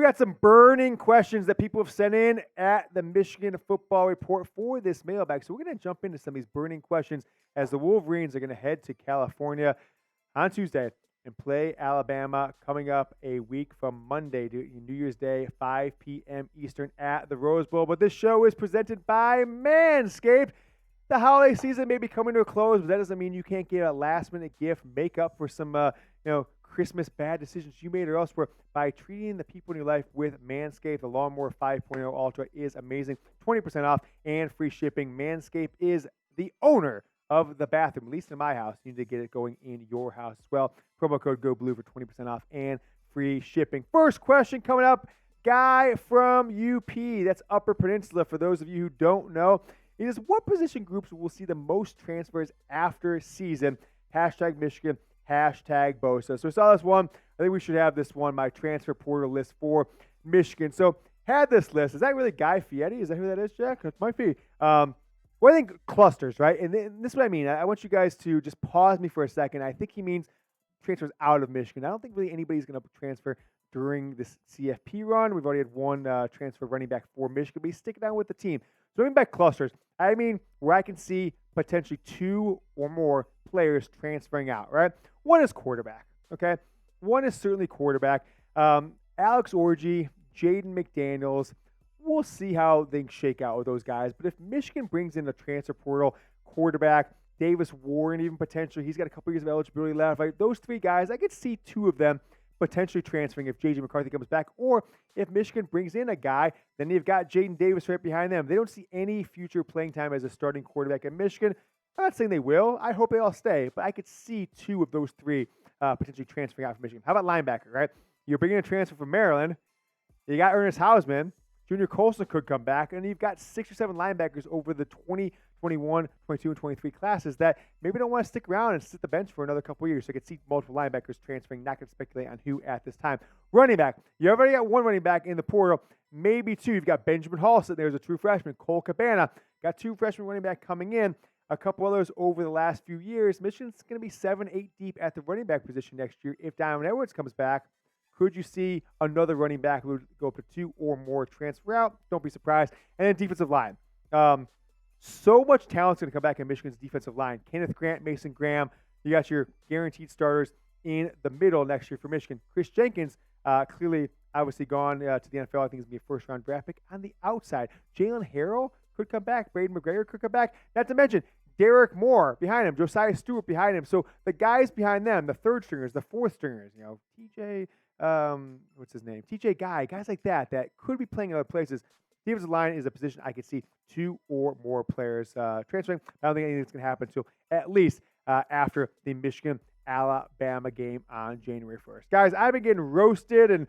got some burning questions that people have sent in at the Michigan Football Report for this mailbag. So we're going to jump into some of these burning questions as the Wolverines are going to head to California on Tuesday and play Alabama coming up a week from Monday to New Year's Day, 5 p.m. Eastern at the Rose Bowl. But this show is presented by Manscaped. The holiday season may be coming to a close, but that doesn't mean you can't get a last-minute gift, make up for some, Christmas bad decisions you made or elsewhere by treating the people in your life with Manscaped. The Lawnmower 5.0 Ultra is amazing. 20% off and free shipping. Manscaped is the owner of the bathroom, at least in my house. You need to get it going in your house as well. Promo code GOBLUE for 20% off and free shipping. First question coming up, guy from UP. That's Upper Peninsula for those of you who don't know. It is what position groups will see the most transfers after season? Hashtag Michigan, hashtag Bosa. So I saw this one. I think we should have this one, my transfer portal list for Michigan. So had this list. Is that really Guy Fieri? Is that who that is, Jack? It might be. Well, I think clusters, right? And this is what I mean. I want you guys to just pause me for a second. I think he means transfers out of Michigan. I don't think really anybody's going to transfer during this CFP run. We've already had one transfer running back for Michigan, but he's sticking down with the team. So running back clusters, I mean where I can see potentially two or more players transferring out, right? One is quarterback, okay? One is certainly quarterback. Alex Orji, Jaden McDaniels, we'll see how things shake out with those guys. But if Michigan brings in a transfer portal quarterback, Davis Warren even potentially, he's got a couple years of eligibility left. Right? Those three guys, I could see two of them potentially transferring if J.J. McCarthy comes back. Or if Michigan brings in a guy, then you've got Jaden Davis right behind them. They don't see any future playing time as a starting quarterback at Michigan. I'm not saying they will. I hope they all stay. But I could see two of those three potentially transferring out from Michigan. How about linebacker, right? You're bringing a transfer from Maryland. You got Ernest Hausman. Junior Colston could come back. And you've got 6 or 7 linebackers over the 2021, 22, and 23 classes that maybe don't want to stick around and sit the bench for another couple of years. So I could see multiple linebackers transferring. Not going to speculate on who at this time. Running back. You already got one running back in the portal. Maybe two. You've got Benjamin Hall sitting there as a true freshman. Cole Cabana. Got 2 freshman running back coming in. A couple others over the last few years. Michigan's going to be 7-8 deep at the running back position next year. If Donovan Edwards comes back, could you see another running back who would go up to 2 or more transfer out? Don't be surprised. And then defensive line. So much talent's going to come back in Michigan's defensive line. Kenneth Grant, Mason Graham. You got your guaranteed starters in the middle next year for Michigan. Chris Jenkins, clearly, obviously gone to the NFL. I think he's going to be a first-round draft pick. On the outside, Jalen Harrell could come back. Braden McGregor could come back. Not to mention Derek Moore behind him. Josiah Stewart behind him. So the guys behind them, the third stringers, the fourth stringers, TJ, what's his name? TJ Guy, guys like that could be playing in other places. Defensive line is a position I could see 2 or more players transferring. I don't think anything's going to happen until at least after the Michigan-Alabama game on January 1st. Guys, I've been getting roasted and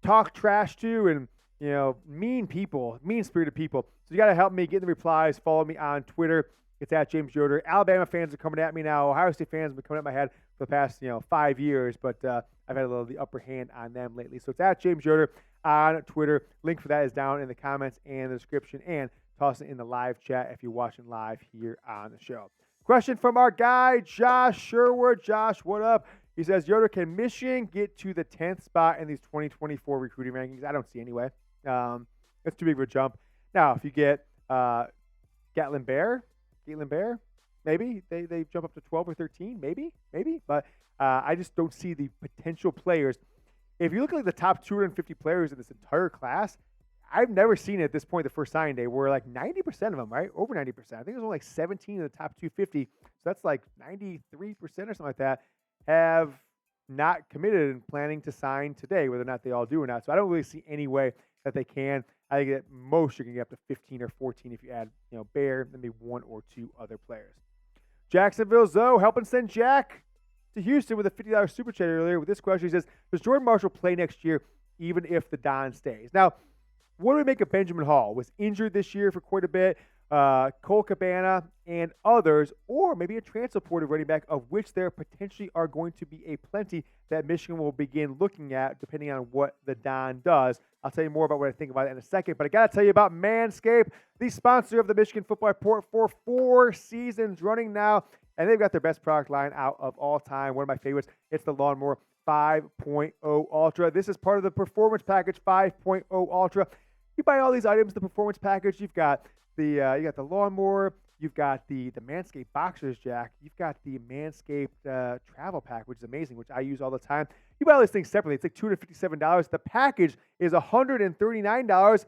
talked trash to and, mean-spirited people. So you got to help me get the replies. Follow me on Twitter. It's at James Yoder. Alabama fans are coming at me now. Ohio State fans have been coming at my head for the past, 5 years, but I've had a little of the upper hand on them lately. So it's at James Yoder on Twitter. Link for that is down in the comments and the description, and toss it in the live chat if you're watching live here on the show. Question from our guy, Josh Sherwood. Josh, what up? He says, Yoder, can Michigan get to the 10th spot in these 2024 recruiting rankings? I don't see anyway. That's too big of a jump. Now, if you get Caitlin Bear, maybe they jump up to 12 or 13, maybe. But I just don't see the potential players. If you look at the top 250 players in this entire class, I've never seen it at this point, the first signing day, where like 90% of them, right? Over 90%. I think there's only like 17 in the top 250. So that's like 93% or something like that have not committed and planning to sign today, whether or not they all do or not. So I don't really see any way that they can. I think at most you're going to get up to 15 or 14 if you add, Bear, maybe 1 or 2 other players. Jacksonville Zoe helping send Jack to Houston with a $50 super chat earlier with this question. He says, does Jordan Marshall play next year even if the Don stays? Now, what do we make of Benjamin Hall? Was injured this year for quite a bit. Cole Cabana and others, or maybe a transfer portal running back, of which there potentially are going to be a plenty that Michigan will begin looking at depending on what the Don does. I'll tell you more about what I think about it in a second, but I got to tell you about Manscape, the sponsor of the Michigan Football Report for 4 seasons running now, and they've got their best product line out of all time. One of my favorites, it's the Lawnmower 5.0 Ultra. This is part of the Performance Package 5.0 Ultra. You buy all these items, the Performance Package. You've got you got the lawnmower. You've got the Manscaped boxers, Jack. You've got the Manscaped travel pack, which is amazing, which I use all the time. You buy all these things separately. It's like $257. The package is $139.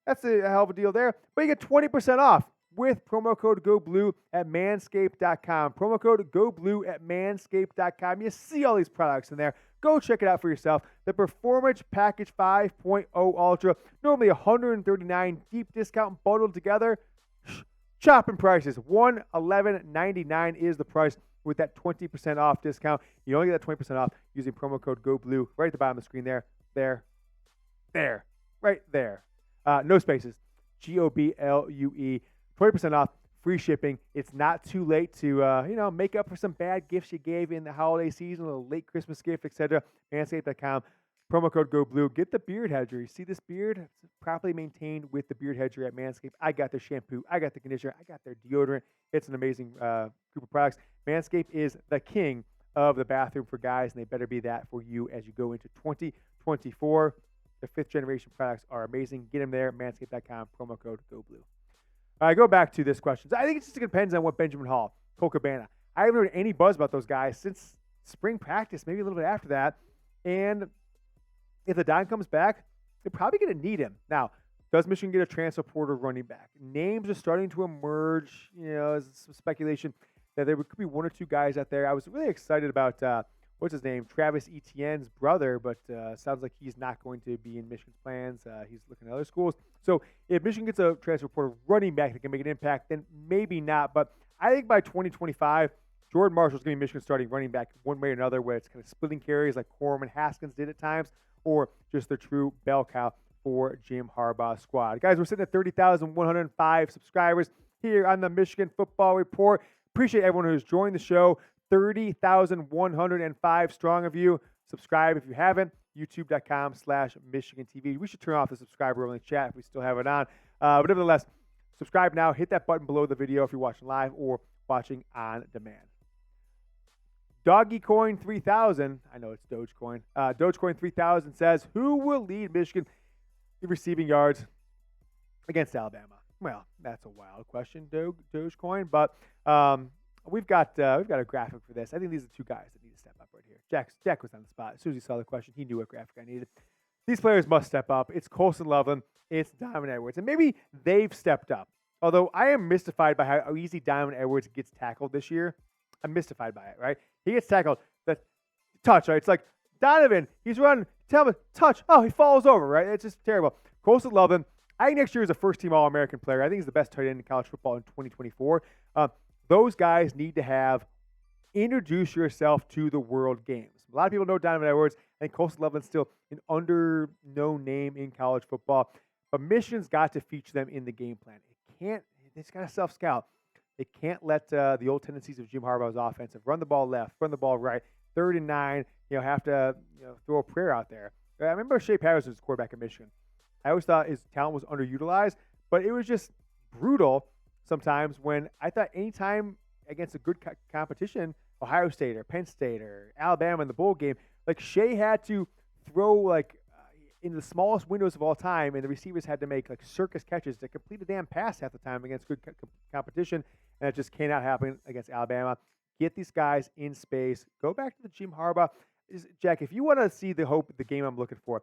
That's a hell of a deal there. But you get 20% off with promo code GOBLUE at manscaped.com. Promo code GOBLUE at manscaped.com. You see all these products in there. Go check it out for yourself. The Performance Package 5.0 Ultra, normally $139, deep discount bundled together. Chopping prices. $111.99 is the price with that 20% off discount. You only get that 20% off using promo code GOBLUE right at the bottom of the screen there. Right there. No spaces. GOBLUE. 20% off, free shipping. It's not too late to make up for some bad gifts you gave in the holiday season, a little late Christmas gift, etc. Manscaped.com. Promo code GOBLUE. Get the beard hedger. You see this beard? It's properly maintained with the beard hedger at Manscaped. I got their shampoo. I got the conditioner. I got their deodorant. It's an amazing group of products. Manscaped is the king of the bathroom for guys, and they better be that for you as you go into 2024. The fifth generation products are amazing. Get them there. Manscaped.com. Promo code GOBLUE. All right, go back to this question. I think it just depends on what Benjamin Hall, Cole Cabana. I haven't heard any buzz about those guys since spring practice, maybe a little bit after that. And if the Don comes back, they're probably going to need him. Now, does Michigan get a transfer portal running back? Names are starting to emerge. There's some speculation that there could be one or two guys out there. I was really excited about, what's his name, Travis Etienne's brother, but sounds like he's not going to be in Michigan's plans. He's looking at other schools. So if Michigan gets a transfer portal running back that can make an impact, then maybe not. But I think by 2025, Jordan Marshall's going to be Michigan's starting running back one way or another, where it's kind of splitting carries like Corman Haskins did at times, or just the true bell cow for Jim Harbaugh's squad. Guys, we're sitting at 30,105 subscribers here on the Michigan Football Report. Appreciate everyone who's joined the show. 30,105 strong of you. Subscribe if you haven't. YouTube.com/Michigan TV. We should turn off the subscriber-only chat if we still have it on. But nevertheless, subscribe now. Hit that button below the video if you're watching live or watching on demand. Dogecoin 3000, I know it's Dogecoin. Dogecoin 3000 says, who will lead Michigan in receiving yards against Alabama? Well, that's a wild question, Dogecoin, but we've got a graphic for this. I think these are two guys that need to step up right here. Jack was on the spot. As soon as he saw the question, he knew what graphic I needed. These players must step up. It's Colston Loveland. It's Donovan Edwards. And maybe they've stepped up. Although I am mystified by how easy Donovan Edwards gets tackled this year. I'm mystified by it, right? He gets tackled. The touch, right? It's like, Donovan, he's running. Tell him, touch. Oh, he falls over, right? It's just terrible. Colston Loveland, I think next year is a first-team All-American player. I think he's the best tight end in college football in 2024. Those guys need to have introduce yourself to the world games. A lot of people know Donovan Edwards. I think Colston Loveland's still an under-known name in college football. But Michigan's got to feature them in the game plan. It's got to self-scout. They can't let the old tendencies of Jim Harbaugh's offensive run the ball left, run the ball right, 3rd and 9, have to throw a prayer out there. I remember Shea Patterson was quarterback at Michigan. I always thought his talent was underutilized, but it was just brutal sometimes when I thought anytime against a good competition, Ohio State or Penn State or Alabama in the bowl game, like Shea had to throw in the smallest windows of all time, and the receivers had to make circus catches to complete a damn pass half the time against good competition, and it just cannot happen against Alabama. Get these guys in space. Go back to the Jim Harbaugh. Jack, if you want to see the hope of the game I'm looking for,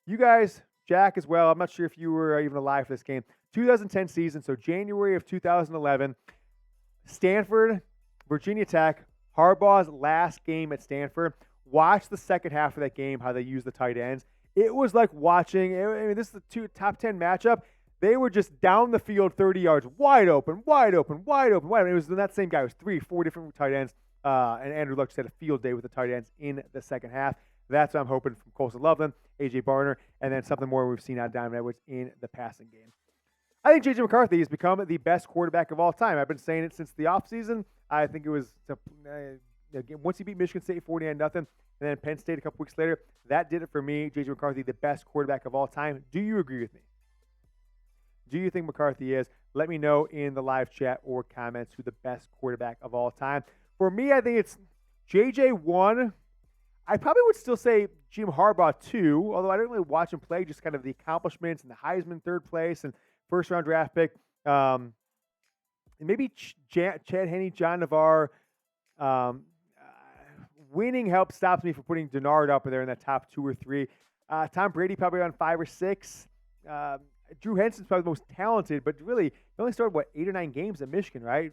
you guys, Jack as well, I'm not sure if you were even alive for this game, 2010 season, so January of 2011, Stanford, Virginia Tech, Harbaugh's last game at Stanford. Watch the second half of that game, how they use the tight ends. It was like watching, this is the top 10 matchup. They were just down the field 30 yards, wide open. It was that same guy. It was 3-4 different tight ends. And Andrew Luck just had a field day with the tight ends in the second half. That's what I'm hoping from Colston Loveland, A.J. Barner, and then something more we've seen out of Donovan Edwards in the passing game. I think J.J. McCarthy has become the best quarterback of all time. I've been saying it since the offseason. I think it was once he beat Michigan State 49-0, and then Penn State a couple weeks later, that did it for me. J.J. McCarthy, the best quarterback of all time. Do you agree with me? Do you think McCarthy is? Let me know in the live chat or comments who the best quarterback of all time. For me, I think it's J.J. 1. I probably would still say Jim Harbaugh too, although I didn't really watch him play, just kind of the accomplishments and the Heisman third place and first round draft pick. And maybe Chad Henne, John Navarre. Um, Winning help stops me from putting Denard up there in that top 2 or 3. Tom Brady probably on 5 or 6. Drew Henson's probably the most talented, but really he only started 8 or 9 games at Michigan, right?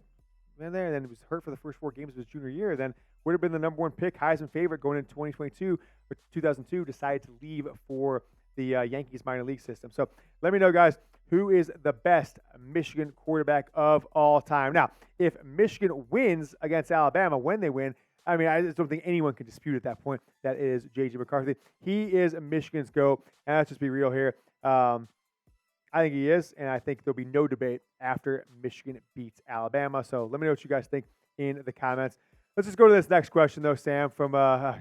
And then he was hurt for the first 4 games of his junior year. Then would have been the number 1 pick, Heisman favorite going into 2022 or 2002. Decided to leave for the Yankees minor league system. So let me know, guys, who is the best Michigan quarterback of all time. Now, if Michigan wins against Alabama, when they win, I mean, I just don't think anyone can dispute at that point that is J.J. McCarthy. He is Michigan's GOAT, and let's just be real here. I think he is, and I think there'll be no debate after Michigan beats Alabama. So let me know what you guys think in the comments. Let's just go to this next question, though, Sam. From I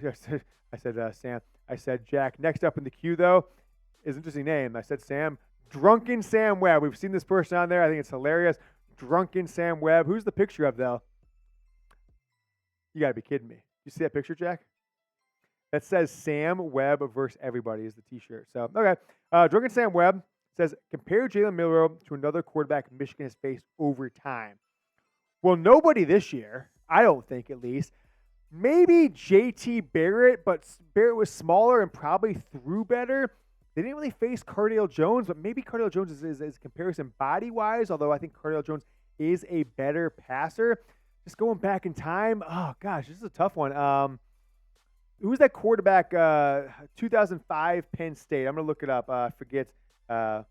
said Sam. I said Jack. Next up in the queue, though, is an interesting name. I said Sam. Drunken Sam Webb. We've seen this person on there. I think it's hilarious. Drunken Sam Webb. Who's the picture of, though? You got to be kidding me. You see that picture, Jack? That says Sam Webb versus everybody is the T-shirt. So, okay. Drunken Sam Webb says, compare Jalen Milroe to another quarterback Michigan has faced over time. Well, nobody this year, I don't think at least. Maybe J.T. Barrett, but Barrett was smaller and probably threw better. They didn't really face Cardale Jones, but maybe Cardale Jones is comparison body-wise, although I think Cardale Jones is a better passer. Just going back in time, oh, gosh, this is a tough one. Who was that quarterback, 2005 Penn State? I'm going to look it up. I forget. And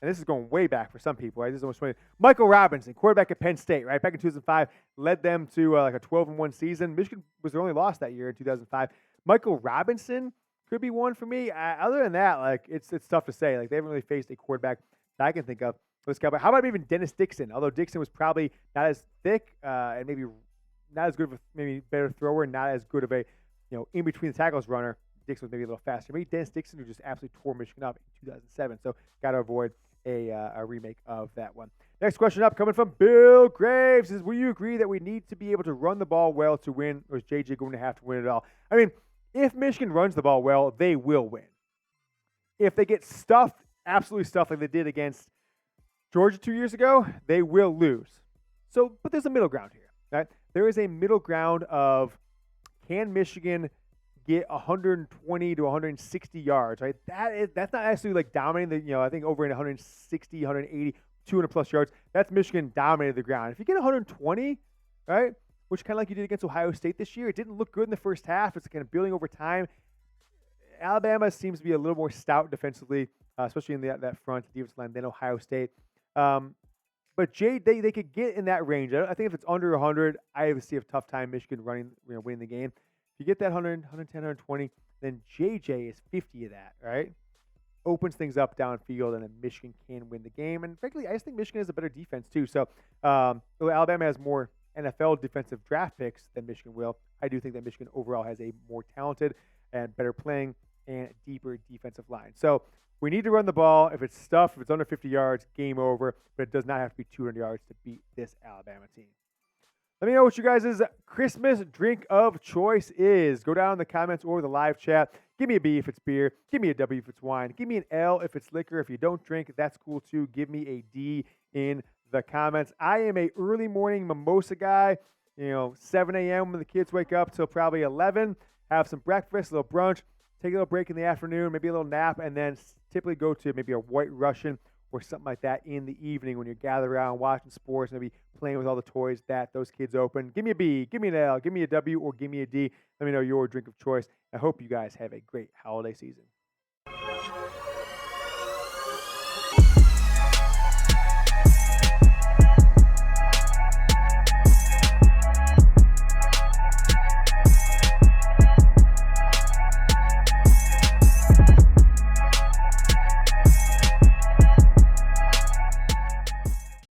this is going way back for some people, right? This is almost 20. Michael Robinson, quarterback at Penn State, right? Back in 2005, led them to like a 12-1 season. Michigan was their only loss that year in 2005. Michael Robinson could be one for me. Other than that, like it's tough to say. Like they haven't really faced a quarterback that I can think of. How about even Dennis Dixon? Although Dixon was probably not as thick and maybe not as good of a maybe better thrower, not as good of a in between the tackles runner. Dixon was maybe a little faster. Maybe Dennis Dixon, who just absolutely tore Michigan up in 2007. So got to avoid a remake of that one. Next question up, coming from Bill Graves, is: will you agree that we need to be able to run the ball well to win, or is JJ going to have to win it all? I mean, if Michigan runs the ball well, they will win. If they get stuffed, absolutely stuffed like they did against Georgia 2 years ago, they will lose. So, but there's a middle ground here, right? There is a middle ground of, can Michigan get 120 to 160 yards, right? That's not actually like dominating the, I think over in 160, 180, 200 plus yards. That's Michigan dominated the ground. If you get 120, right, which kind of like you did against Ohio State this year, it didn't look good in the first half. It's kind of building over time. Alabama seems to be a little more stout defensively, especially in that front defensive line than Ohio State. But they could get in that range. I think if it's under 100, I see a tough time Michigan winning the game. If you get that 100, 110, 120, then JJ is 50 of that, right? Opens things up downfield, and then Michigan can win the game. And frankly, I just think Michigan has a better defense too. So Alabama has more NFL defensive draft picks than Michigan will. I do think that Michigan overall has a more talented and better playing and deeper defensive line. So we need to run the ball. If it's stuff, if it's under 50 yards, game over. But it does not have to be 200 yards to beat this Alabama team. Let me know what you guys' Christmas drink of choice is. Go down in the comments or the live chat. Give me a B if it's beer. Give me a W if it's wine. Give me an L if it's liquor. If you don't drink, that's cool too. Give me a D in the comments. I am a early morning mimosa guy. 7 a.m. when the kids wake up till probably 11. Have some breakfast, a little brunch. Take a little break in the afternoon, maybe a little nap, and then typically go to maybe a White Russian or something like that in the evening when you're gathered around watching sports, maybe playing with all the toys that those kids open. Give me a B, give me an L, give me a W, or give me a D. Let me know your drink of choice. I hope you guys have a great holiday season.